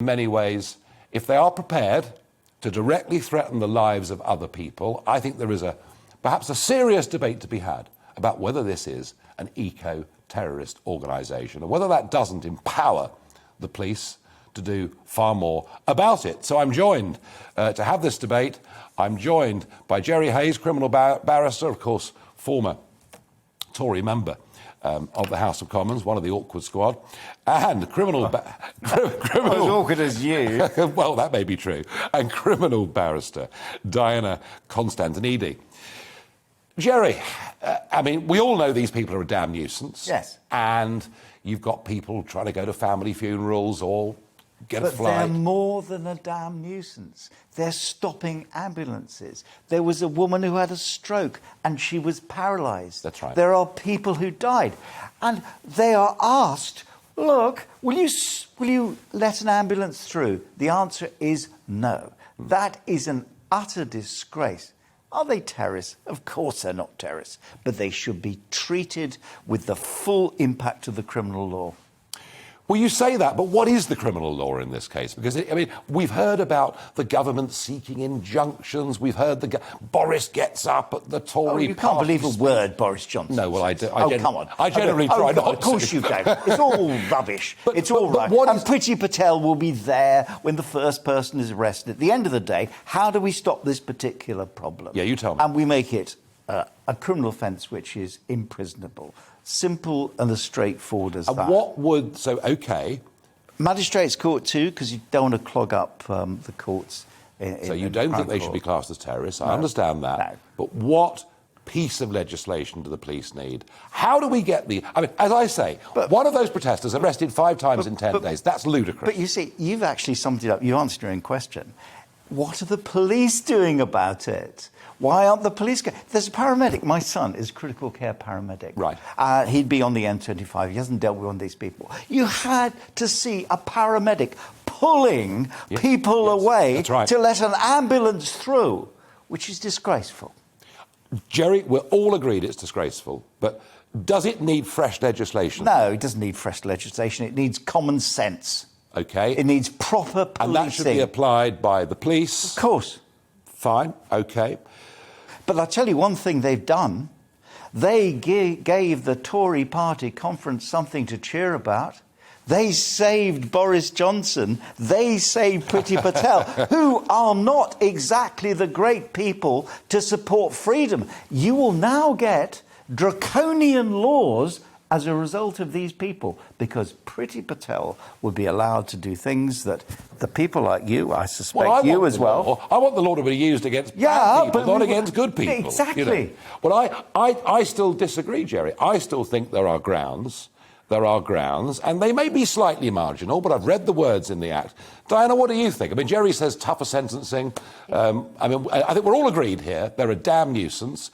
In many ways, if they are prepared to directly threaten the lives of other people, I think there is perhaps a serious debate to be had about whether this is an eco-terrorist organisation and whether that doesn't empower the police to do far more about it. So I'm joined to have this debate. I'm joined by Jerry Hayes, criminal barrister, of course, former Tory member of the House of Commons, one of the awkward squad, and criminal... Not as awkward as you. Well, that may be true. And criminal barrister Diana Constantinidi. Jerry, I mean, we all know these people are a damn nuisance. Yes. And you've got people trying to go to family funerals or get a flight. But they're more than a damn nuisance. They're stopping ambulances. There was a woman who had a stroke and she was paralysed. That's right. There are people who died. And they are asked, look, will you let an ambulance through? The answer is no. That is an utter disgrace. Are they terrorists? Of course they're not terrorists. But they should be treated with the full impact of the criminal law. Well, you say that, but what is the criminal law in this case? Because, I mean, we've heard about the government seeking injunctions. We've heard Boris gets up at the Tory you can't believe a word Boris Johnson No, well, come on. I generally try not to. Of course you don't. It's all rubbish. It's all right. And Priti Patel will be there when the first person is arrested. At the end of the day, how do we stop this particular problem? Yeah, you tell me. And we make it a criminal offence which is imprisonable. Simple and as straightforward as that. What would... So, OK. Magistrates' court too, because you don't want to clog up the courts. So you don't think they should be classed as terrorists? I understand that. No. But what piece of legislation do the police need? How do we get the... I mean, as I say, one of those protesters arrested 5 times in 10 days. That's ludicrous. But you see, you've actually summed it up. You answered your own question. What are the police doing about it? Why aren't the police... There's a paramedic. My son is a critical care paramedic. Right. He'd be on the N25. He hasn't dealt with one of these people. You had to see a paramedic pulling people away to let an ambulance through, which is disgraceful. Jerry, we're all agreed it's disgraceful, but does it need fresh legislation? No, it doesn't need fresh legislation. It needs common sense. OK. It needs proper policing. And that should be applied by the police? Of course. Fine, OK. But I'll tell you one thing they've done. They gave the Tory party conference something to cheer about. They saved Boris Johnson. They saved Priti Patel, who are not exactly the great people to support freedom. You will now get draconian laws as a result of these people, because Priti Patel would be allowed to do things that the people like you, I suspect you as well... I want the law to be used against bad people, not against good people. Exactly. You know. Well, I still disagree, Jerry. I still think there are grounds, and they may be slightly marginal, but I've read the words in the Act. Diana, what do you think? I mean, Jerry says tougher sentencing. I think we're all agreed here. They're a damn nuisance.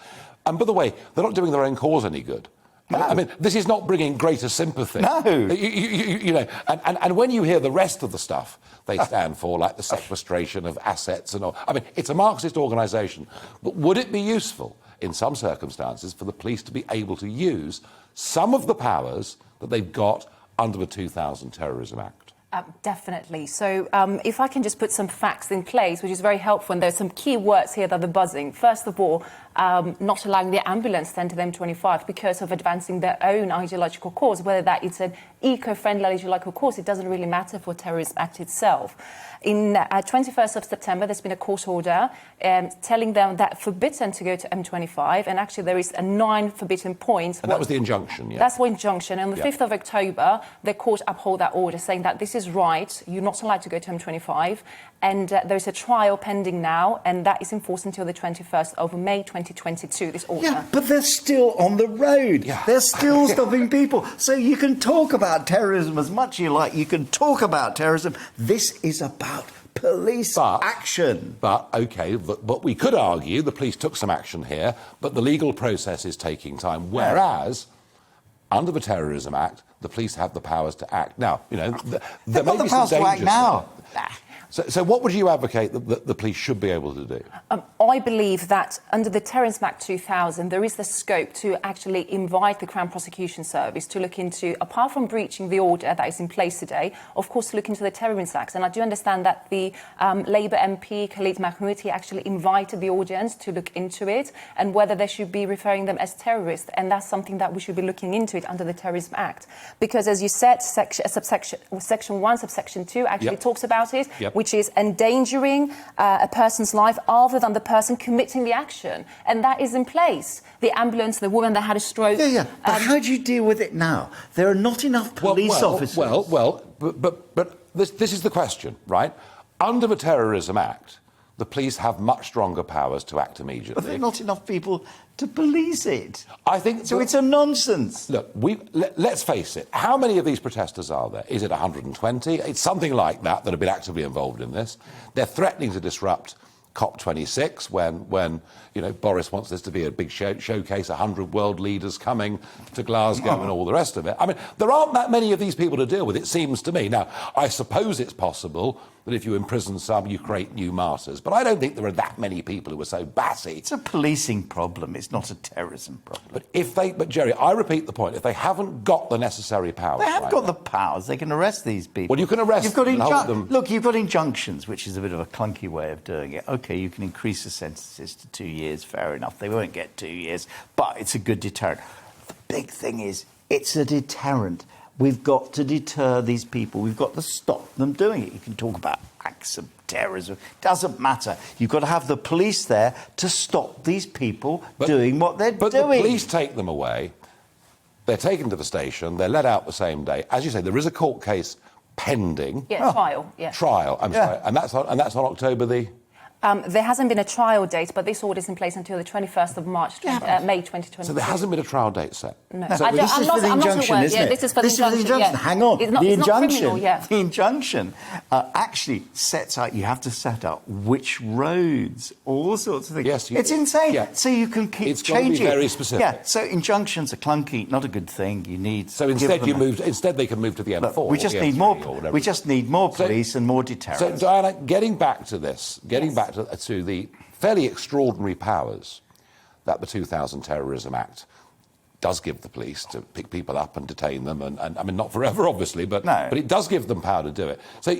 And by the way, they're not doing their own cause any good. No. I mean, this is not bringing greater sympathy. No. You know, and when you hear the rest of the stuff they stand for, like the sequestration of assets and all, I mean, it's a Marxist organisation. But would it be useful, in some circumstances, for the police to be able to use some of the powers that they've got under the 2000 Terrorism Act? Definitely. So if I can just put some facts in place, which is very helpful, and there's some key words here that are buzzing. First of all, not allowing the ambulance to enter the M25 because of advancing their own ideological cause, whether that it's an eco-friendly ideological cause, it doesn't really matter for Terrorism Act itself. In 21st of September, there's been a court order telling them that forbidden to go to M25, and actually there is 9 forbidden points. And that was the injunction, yeah? That's the injunction. And on the 5th of October, the court upheld that order, saying that this is right, you're not allowed to go to M25, and there's a trial pending now, and that is enforced until the 21st of May 2022, this order. Yeah, but they're still on the road. Yeah. They're still stopping people. So you can talk about terrorism as much as you like. You can talk about terrorism. This is about police action. But, OK, but we could argue the police took some action here, but the legal process is taking time, whereas under the Terrorism Act, the police have the powers to act. Now, you know, there may be some dangers now. So what would you advocate that the police should be able to do? I believe that under the Terrorism Act 2000, there is the scope to actually invite the Crown Prosecution Service to look into, apart from breaching the order that is in place today, of course, to look into the Terrorism Act. And I do understand that the Labour MP, Khalid Mahmoudi, actually invited the audience to look into it and whether they should be referring them as terrorists. And that's something that we should be looking into it under the Terrorism Act. Because, as you said, Section 1, subsection 2 actually talks about it, which is endangering a person's life other than the person committing the action. And that is in place. The ambulance, the woman that had a stroke. But how do you deal with it now? There are not enough police officers. But this is the question, right? Under the Terrorism Act, the police have much stronger powers to act immediately. But there are not enough people to police it. I think so. It's a nonsense. Look, let's face it. How many of these protesters are there? Is it 120? It's something like that have been actively involved in this. They're threatening to disrupt COP26 when Boris wants this to be a big showcase, 100 world leaders coming to Glasgow and all the rest of it. I mean, there aren't that many of these people to deal with, it seems to me. Now, I suppose it's possible that if you imprison some, you create new martyrs. But I don't think there are that many people who are so batty. It's a policing problem. It's not a terrorism problem. But Jerry, I repeat the point. If they haven't got the necessary powers... They have got the powers. They can arrest these people. Well, you can arrest them and hold them... Look, you've got injunctions, which is a bit of a clunky way of doing it. OK, you can increase the sentences to 2 years. Fair enough. They won't get 2 years. But it's a good deterrent. The big thing is, it's a deterrent. We've got to deter these people. We've got to stop them doing it. You can talk about acts of terrorism. Doesn't matter. You've got to have the police there to stop these people doing what they're doing. But the police take them away. They're taken to the station. They're let out the same day. As you say, there is a court case pending. Trial. Yeah. Trial. I'm sorry. And that's on October the... There hasn't been a trial date, but this order is in place until the 21st of March, May 2020. So there hasn't been a trial date set? No. So this is for the injunction, isn't it? This is for the injunction. Yeah. Hang on. It's not criminal, The injunction actually sets out, you have to set out which roads, all sorts of things. Yes, it's insane. Yeah. So you can keep it's changing. It's got to be very specific. Yeah, so injunctions are clunky, not a good thing. You need... So instead they can move to the M4. Look, we just need more. We just need more police and more deterrence. So, Diana, getting back to this, back to the fairly extraordinary powers that the 2000 Terrorism Act does give the police to pick people up and detain them, and I mean, not forever, obviously, but it does give them power to do it. So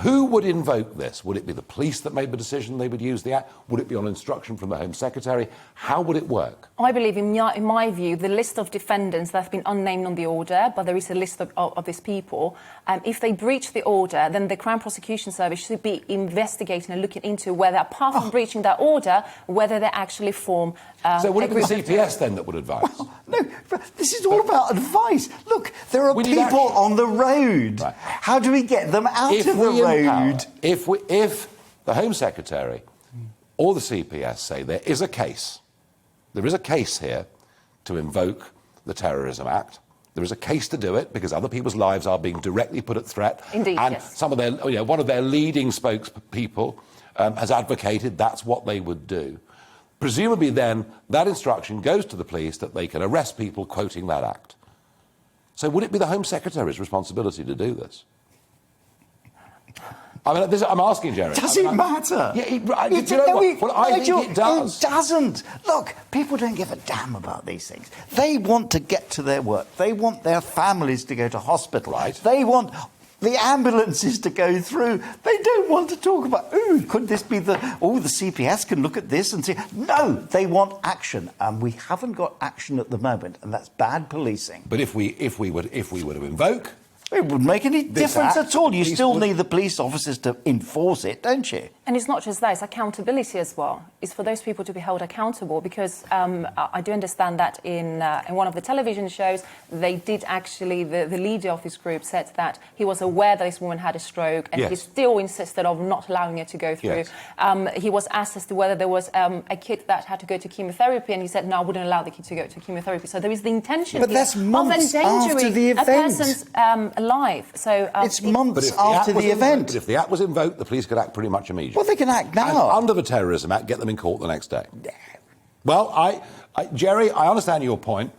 who would invoke this? Would it be the police that made the decision they would use the Act? Would it be on instruction from the Home Secretary? How would it work? I believe, in my view, the list of defendants that have been unnamed on the order, but there is a list of these people, if they breach the order, then the Crown Prosecution Service should be investigating and looking into whether, apart from breaching that order, whether they actually form... so would it be the CPS then that would advise? Well, no, this is all about advice. Look, there are people on the road. Right. How do we get them out of the road? If the Home Secretary or the CPS say there is a case here to invoke the Terrorism Act, there is a case to do it because other people's lives are being directly put at threat. Indeed, and yes. some of their, one of their leading spokespeople has advocated that's what they would do. Presumably then that instruction goes to the police that they can arrest people quoting that act. So would it be the Home Secretary's responsibility to do this? I mean, I'm asking Jerry. Does it matter? Yeah, I think it does. It doesn't. Look, people don't give a damn about these things. They want to get to their work. They want their families to go to hospital. Right. They want the ambulances to go through. They don't want to talk about, could this be the CPS can look at this and say, no, they want action. And we haven't got action at the moment, and that's bad policing. But if we were to invoke... It wouldn't make any difference at all. You still need the police officers to enforce it, don't you? And it's not just that, it's accountability as well. It's for those people to be held accountable because I do understand that in one of the television shows, they did actually, the leader of this group said that he was aware that this woman had a stroke and he still insisted of not allowing her to go through. Yes. He was asked as to whether there was a kid that had to go to chemotherapy and he said, no, I wouldn't allow the kid to go to chemotherapy. So there is the intention but that's months of endangering after the event. A person's life. So, it's months after the event. But if the Act was invoked, the police could act pretty much immediately. Well, they can act now. And under the Terrorism Act, get them in court the next day. Well, Jerry, I understand your point.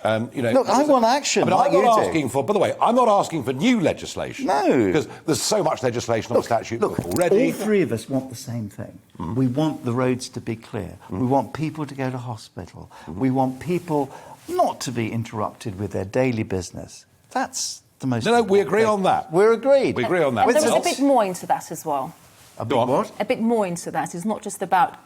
Look, I want action, like I'm not you do. asking for, by the way, I'm not asking for new legislation. No. Because there's so much legislation on the statute book already. All three of us want the same thing. We want the roads to be clear. We want people to go to hospital. We want people not to be interrupted with their daily business. That's the most No, we important agree thing. on that. We're agreed. We agree on that. And there was a Else? bit more into that as well. A bit what? A bit more into that. It's not just about,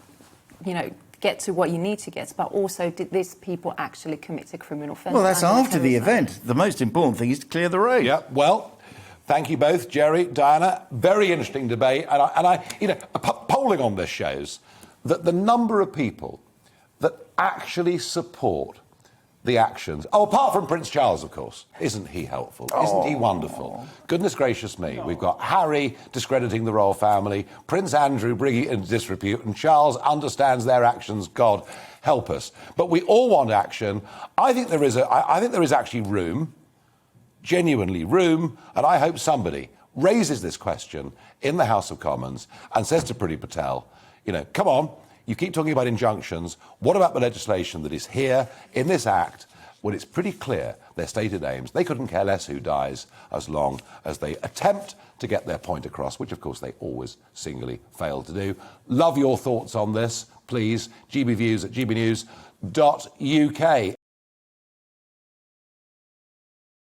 get to what you need to get, but also did these people actually commit a criminal offence? Well, that's and after the terrorism? event. The most important thing is to clear the road. Yeah, well, thank you both, Jerry, Diana. Very interesting debate. Polling on this shows that the number of people that actually support the actions, apart from Prince Charles, of course. Isn't he helpful? Isn't he wonderful? Goodness gracious me. We've got Harry discrediting the royal family, Prince Andrew bringing it into disrepute, and Charles understands their actions. God help us. But we all want action. I think there is actually room, genuinely room, and I hope somebody raises this question in the House of Commons and says to Priti Patel, come on, you keep talking about injunctions. What about the legislation that is here in this Act when it's pretty clear their stated aims? They couldn't care less who dies as long as they attempt to get their point across, which, of course, they always singularly fail to do. Love your thoughts on this, please. GBviews at gbnews.uk.